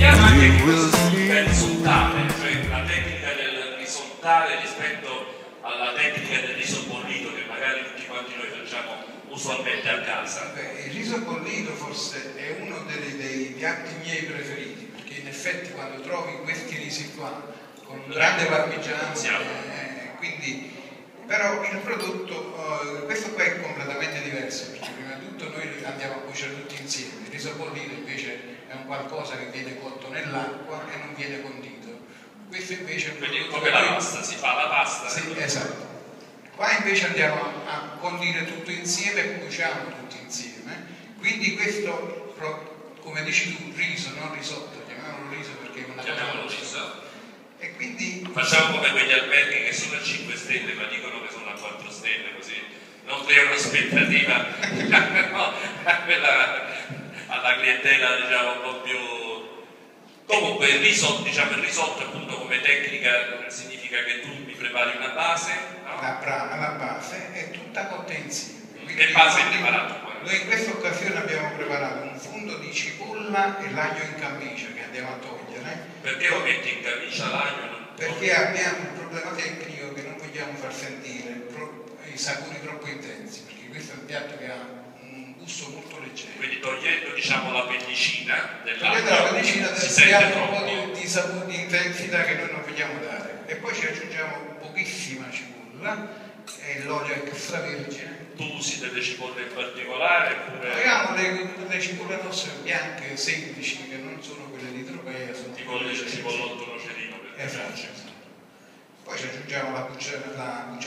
Vediamo anche che cosa significa risottare, cioè la tecnica del risottare rispetto alla tecnica del riso bollito che magari tutti quanti noi facciamo usualmente a casa. Il riso bollito forse è uno dei piatti miei preferiti, perché in effetti quando trovi questi risi qua con un grande parmigiano, quindi però il prodotto, questo qua è completamente diverso, perché prima di tutto noi andiamo a cuocere tutti insieme. Il riso bollito invece è un qualcosa che viene cotto nell'acqua e non viene condito. Questo invece è un quindi prodotto come la pasta, si fa la pasta. Sì, esatto. Qua invece andiamo a condire tutto insieme e cuociamo tutti insieme. Quindi questo, come dici tu, riso, non risotto, chiamiamolo riso perché è una cosa. Riso. E quindi facciamo come quegli alberghi che sono a 5 stelle ma dicono che sono a 4 stelle, così non creano aspettativa no, alla clientela, diciamo, un po' più. Comunque il riso, diciamo, il risotto appunto come tecnica significa che tu mi prepari una base, no? La base è tutta cotta insieme. Che base hai preparato? Noi in questa occasione abbiamo preparato un fondo di cipolla e l'aglio in camicia che andiamo a togliere. Perché lo metti in camicia l'aglio? Perché abbiamo un problema tecnico che non vogliamo far sentire i sapori troppo intensi, perché questo è un piatto che ha un gusto molto leggero. Quindi togliendo, diciamo, la pellicina dell'aglio si sente un po' di sapore, di intensità che noi non vogliamo dare. E poi ci aggiungiamo pochissima cipolla e l'olio extravergine. Tu usi delle cipolle in particolare? Abbiamo le cipolle nostre bianche semplici che non sono quelle di Tropea, sono tipo il cipollotto nocerino. Esatto. Poi ci aggiungiamo la buccia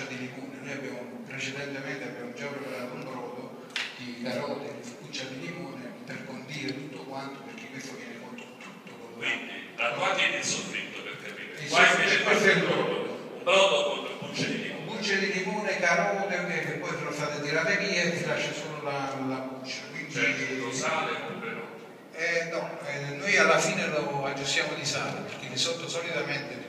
di limone. Noi precedentemente abbiamo già preparato un brodo di carote, di buccia di limone per condire tutto quanto, perché questo viene cotto tutto con quindi da qua tieni il soffritto, per capire. Qua invece questo è il brodo. Un brodo con bucce di limone. Bucce di limone, carote, che poi sono state tirate via e ti lascia solo la buccia. Quindi, certo, sale oppure no? Noi alla fine lo aggiustiamo di sale, perché di sotto solitamente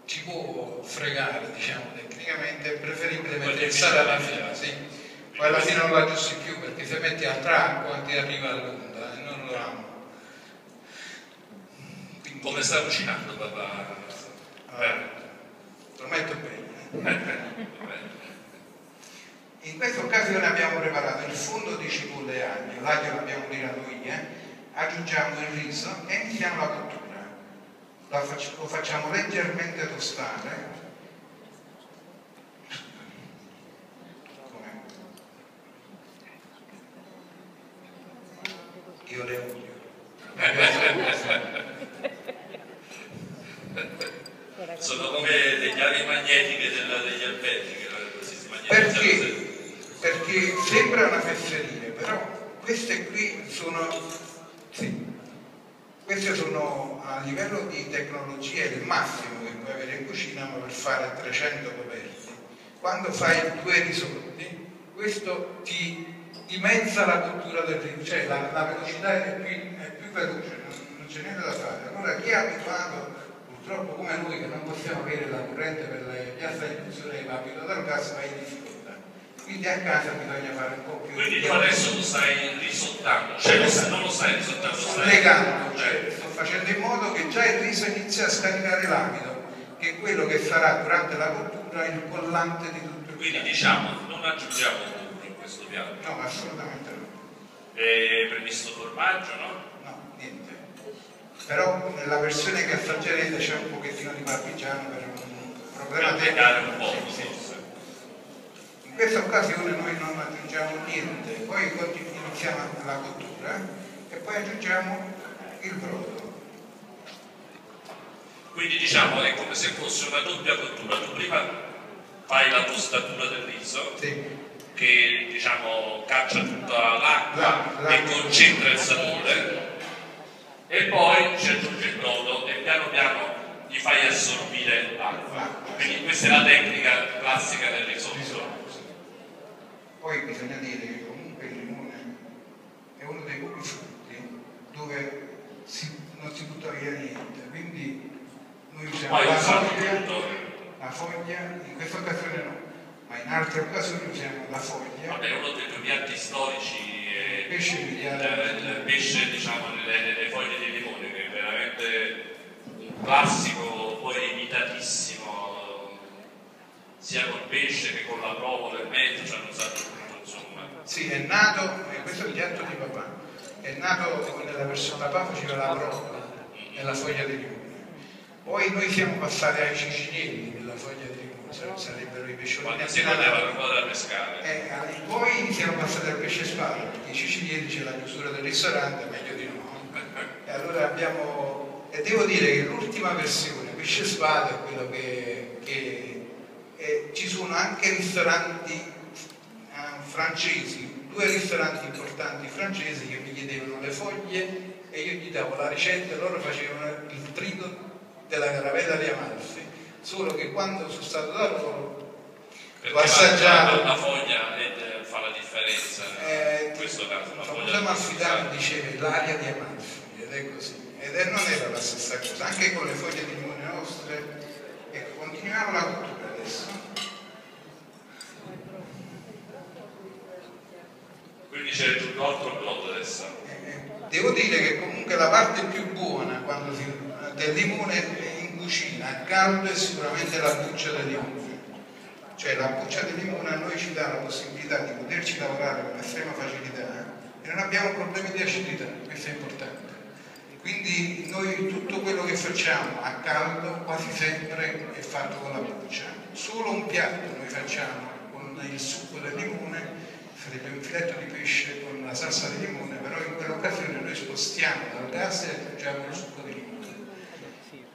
ci può fregare, diciamo, tecnicamente è preferibile mettere il sale alla fine, sì. Poi alla fine non lo aggiusti più, perché se metti altra acqua ti arriva all'onda e non lo amo. Quindi, come sta cucinando papà? Lo metto bene. In questa occasione abbiamo preparato il fondo di cipolla e aglio, l'aglio l'abbiamo tirato via, aggiungiamo il riso e iniziamo la cottura. Lo facciamo leggermente tostare. Io le odio. Sono come le chiavi magnetiche degli alberghi che così si magnetizzano. Perché sembra una fesseria, però queste qui sono, sì, queste sono a livello di tecnologia il massimo che puoi avere in cucina, ma per fare 300 coperti. Quando fai 2 risotti, questo ti dimezza la cottura del riso, cioè la velocità è più veloce, non c'è niente da fare. Allora chi è abituato, purtroppo come noi che non possiamo avere la corrente per le piazze di funzione va abituato al gas, va in difficoltà. Quindi a casa bisogna fare un po' più. Quindi tu adesso lo stai risottando, cioè non lo stai risottando, sto legando, cioè sto facendo in modo che già il riso inizia a scaricare l'amido, che è quello che sarà durante la cottura il collante di tutto il Quindi piatto. diciamo, non aggiungiamo burro in questo piatto. No, assolutamente no. È previsto formaggio, no? No, niente. Però nella versione che assaggerete c'è un pochettino di parmigiano per un problema tecnico. Un po', sì. In questa occasione noi non aggiungiamo niente, poi iniziamo la cottura e poi aggiungiamo il brodo. Quindi diciamo è come se fosse una doppia cottura. Tu prima fai la tostatura del riso, sì, che diciamo caccia tutta l'acqua e concentra il sapore, e poi ci aggiungi il brodo e piano piano gli fai assorbire l'acqua. Quindi questa è la tecnica classica del risotto. Poi bisogna dire che comunque il limone è uno dei pochi frutti dove non si butta via niente, quindi noi usiamo la foglia, in questa occasione no, ma in altre occasioni usiamo la foglia. Vabbè, uno dei tuoi piatti storici è il pesce, diciamo, le foglie di limone, che classico poi imitatissimo sia col pesce che con la provola e mezzo, ci hanno usato tutto, insomma. Sì, è nato, questo è il piatto di papà, è nato nella versione, papà faceva la provola e la foglia di limone. Poi noi siamo passati ai cicinieri della foglia di limone, sarebbero i pesciolini. Quando si potevano ancora pescare. Poi siamo passati al pesce spada, perché i cicinieri c'è la chiusura del ristorante, meglio di no. E allora abbiamo, e devo dire che l'ultima versione, pesce spada, è quello che ci sono anche ristoranti francesi, 2 ristoranti importanti francesi che mi chiedevano le foglie e io gli davo la ricetta e loro facevano il trito della caravella di Amalfi, solo che quando sono stato da loro l'ho assaggiato. La foglia fa la differenza, in questo caso la foglia Amalfitano diceva l'aria di Amalfi, ed è così, non era la stessa cosa, anche con le foglie di limone nostre. Ecco, continuiamo la cottura adesso. Quindi c'è il nostro brodo adesso. Devo dire che comunque la parte più buona del limone in cucina a caldo è sicuramente la buccia del limone. Cioè la buccia del limone a noi ci dà la possibilità di poterci lavorare con estrema facilità e non abbiamo problemi di acidità, questo è importante. Quindi noi tutto quello che facciamo a caldo quasi sempre è fatto con la buccia. Solo un piatto noi facciamo con il succo del limone, sarebbe un filetto di pesce con la salsa di limone, però in quell'occasione noi spostiamo dal gas e aggiungiamo il succo di limone.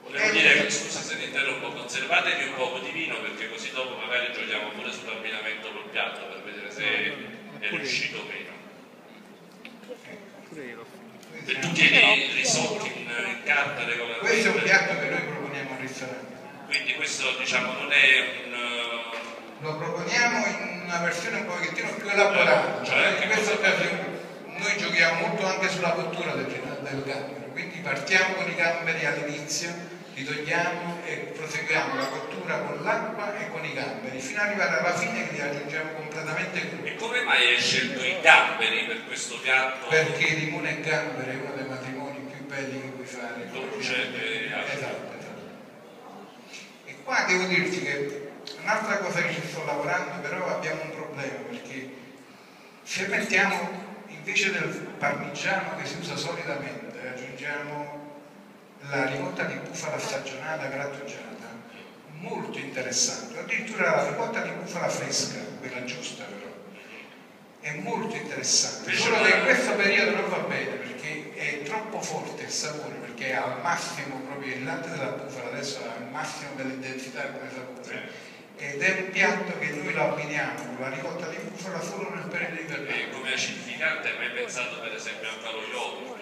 Volevo dire, scusa se ti interrompo, conservatevi un po' di vino perché così dopo magari giochiamo pure sull'abbinamento col piatto per vedere se è riuscito o meno. Se tu tieni risotti in carta regolarmente. Questo è un piatto che noi proponiamo al ristorante. Quindi questo diciamo non è un... Lo proponiamo in una versione un pochettino più elaborata, cioè in questa occasione noi giochiamo molto anche sulla cottura del gambero, quindi partiamo con i gamberi all'inizio, li togliamo e proseguiamo la cottura con l'acqua e con i gamberi fino ad arrivare alla fine che li aggiungiamo completamente crudi. E come mai hai scelto i gamberi per questo piatto? Perché limone e gambero è uno dei matrimoni più belli che puoi fare. Esatto. E qua devo dirti che un'altra cosa che ci sto lavorando, però abbiamo un problema, perché se mettiamo invece del parmigiano che si usa solitamente, aggiungiamo la ricotta di bufala stagionata grattugiata, molto interessante, addirittura la ricotta di bufala fresca, quella giusta però, è molto interessante, solo che in questo periodo non va bene perché è troppo forte il sapore, perché è al massimo proprio il latte della bufala, adesso ha il massimo dell'intensità come sapore. Ed è un piatto che noi lo abbiniamo con la ricotta di bufala solo nel periodo invernale. Come acidificante hai mai pensato per esempio anche allo yogurt?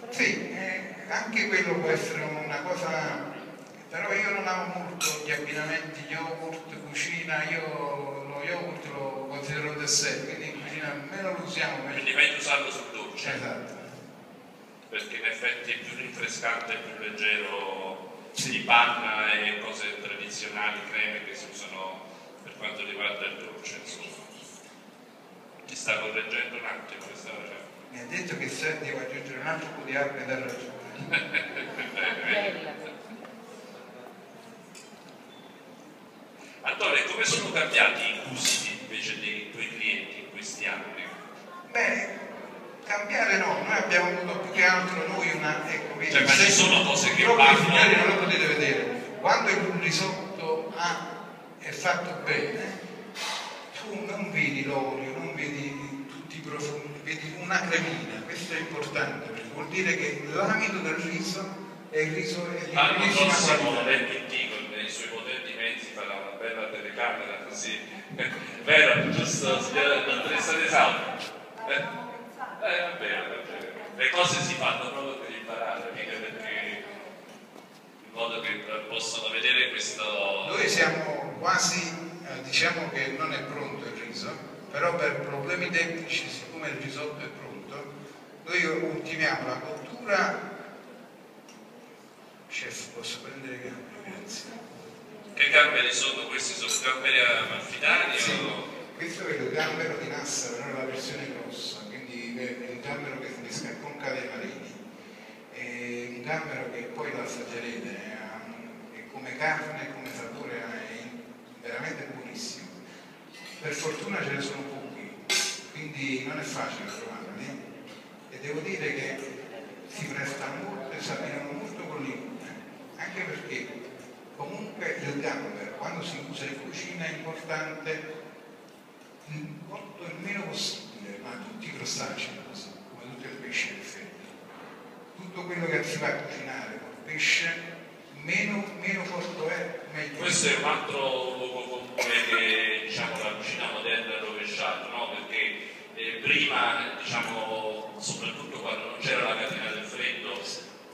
Sì, anche quello può essere una cosa, però io non amo molto gli abbinamenti yogurt, cucina, io lo yogurt lo considero un dessert, quindi in cucina meno lo usiamo. Quindi meglio usarlo sul dolce. Esatto. Perché in effetti è più rinfrescante, più leggero di panna e cose tradizionali, creme che si usano per quanto riguarda il dolce, insomma. Ti sta correggendo un attimo questa cosa. Mi ha detto che se devo aggiungere un altro po' di acqua e dà ragione. Antonio, come sono cambiati i gusti invece dei tuoi clienti in questi anni? Beh, cambiare no, noi abbiamo avuto più che altro noi una, ecco, cioè, ma ci sono cose che vanno. Signori non lo potete vedere, quando il risotto è fatto bene, tu non vedi l'olio, non vedi tutti i profumi, vedi una cremina, questo è importante perché vuol dire che l'amido del riso è il riso di buonissima qualità. Nei suoi potenti mezzi farà una bella telecamera così, vero? Giusto, signora dottoressa De Salvo? Va bene. Le cose si fanno proprio per imparare, mica perché in modo che possano vedere questo... Noi siamo quasi, diciamo che non è pronto il riso, però per problemi tecnici, siccome il risotto è pronto, noi ultimiamo la cottura. Chef, posso prendere i gamberi? Grazie. Che gamberi sono questi? Sono gamberi amalfitani? Sì, o... questo è il gambero di Nassa, però è la versione grossa, quindi è il gambero che si pesca con cade marini. gambero che poi lo assaggerete, è come carne, come sapore, è veramente buonissimo. Per fortuna ce ne sono pochi, quindi non è facile trovarli, e devo dire che si prestano molto e si abbinano molto con limone, anche perché comunque il gambero, quando si usa in cucina, è importante cotto il meno possibile, ma tutti i crostacei, come tutto il pesce in effetti. Tutto quello che si va a cucinare col pesce, meno cotto è, meglio. Questo è un altro luogo comune che, diciamo, la cucina moderna ha rovesciato, no? Perché prima, diciamo, soprattutto quando non c'era la catena del freddo,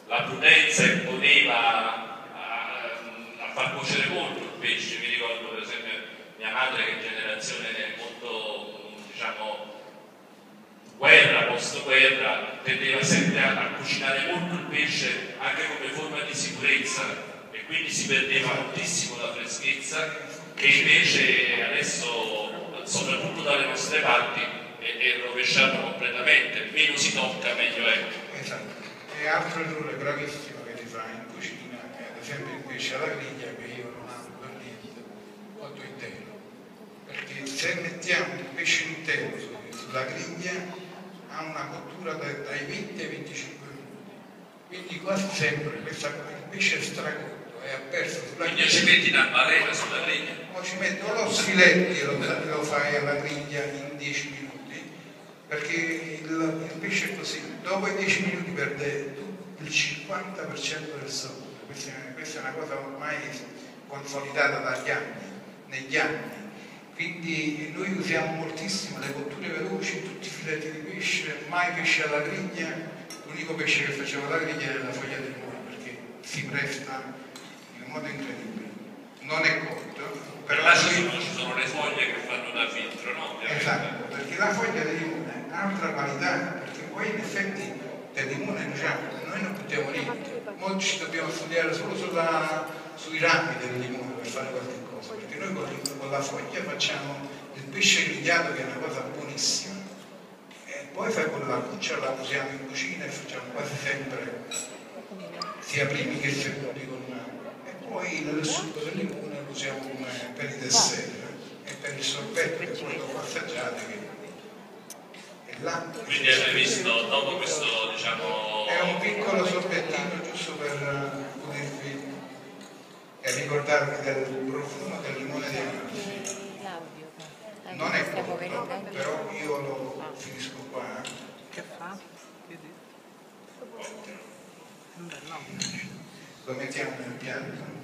la prudenza imponeva a far cuocere molto il pesce. Mi ricordo per esempio mia madre, che è generazione molto, diciamo, guerra, post-guerra, tendeva sempre a cucinare molto il pesce anche come forma di sicurezza, e quindi si perdeva moltissimo la freschezza, che invece adesso, soprattutto dalle nostre parti, è rovesciato completamente. Meno si tocca, meglio è. Esatto. E altro errore gravissimo che si fa in cucina è ad esempio il pesce alla griglia, che io non amo per niente, cotto intero, perché se mettiamo il pesce intero sulla griglia ha una cottura dai 20 ai 25 minuti, quindi quasi sempre il pesce è stracotto e ha perso sulla griglia. Quindi ci metti una barella sulla griglia? O ci metto lo sfiletti e lo fai alla griglia in 10 minuti, perché il pesce è così, dopo i 10 minuti perde il 50% del sapore. Questa è una cosa ormai consolidata negli anni. Quindi noi usiamo moltissimo le cotture veloci, tutti i filetti di pesce, mai pesce alla griglia. L'unico pesce che facciamo alla griglia è la foglia di limone, perché si presta in modo incredibile. Non è cotto, però là ci sono le foglie che fanno da filtro, no? Esatto, perché la foglia di limone ha altra qualità, perché poi in effetti del limone noi non buttiamo niente. Oggi ci dobbiamo studiare solo sui rami del limone per fare qualche cosa, perché noi con la foglia facciamo il pesce grigliato, che è una cosa buonissima, e poi con la buccia la usiamo in cucina e facciamo quasi sempre sia primi che secondi e poi il succo del limone lo usiamo come per i dessert e per il sorbetto, che poi dopo assaggiate che è là. Quindi avete visto dopo questo, diciamo, è un piccolo sorbettino giusto per potervi ricordarvi del profumo del limone di Amalfi. Non è cotto, però io lo finisco qua. Che fa? Lo mettiamo nel piatto.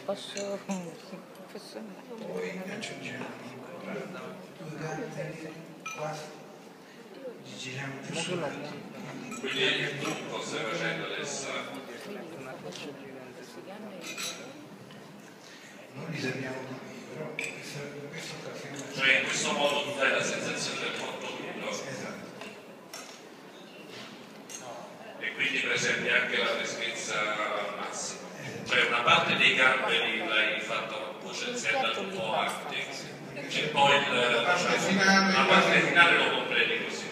Posso Poi aggiungiamo due gamberi qua, li giriamo più sull'alto. quindi il trucco stai facendo adesso? Noi li serviamo qui, però in questa occasione. Cioè in questo modo tu dai la sensazione del cotto crudo. Esatto. E quindi preservi anche la freschezza al massimo. Cioè una parte dei gamberi l'hai fatta cuocere, si è andato un po' avanti, e poi la parte finale lo completi così.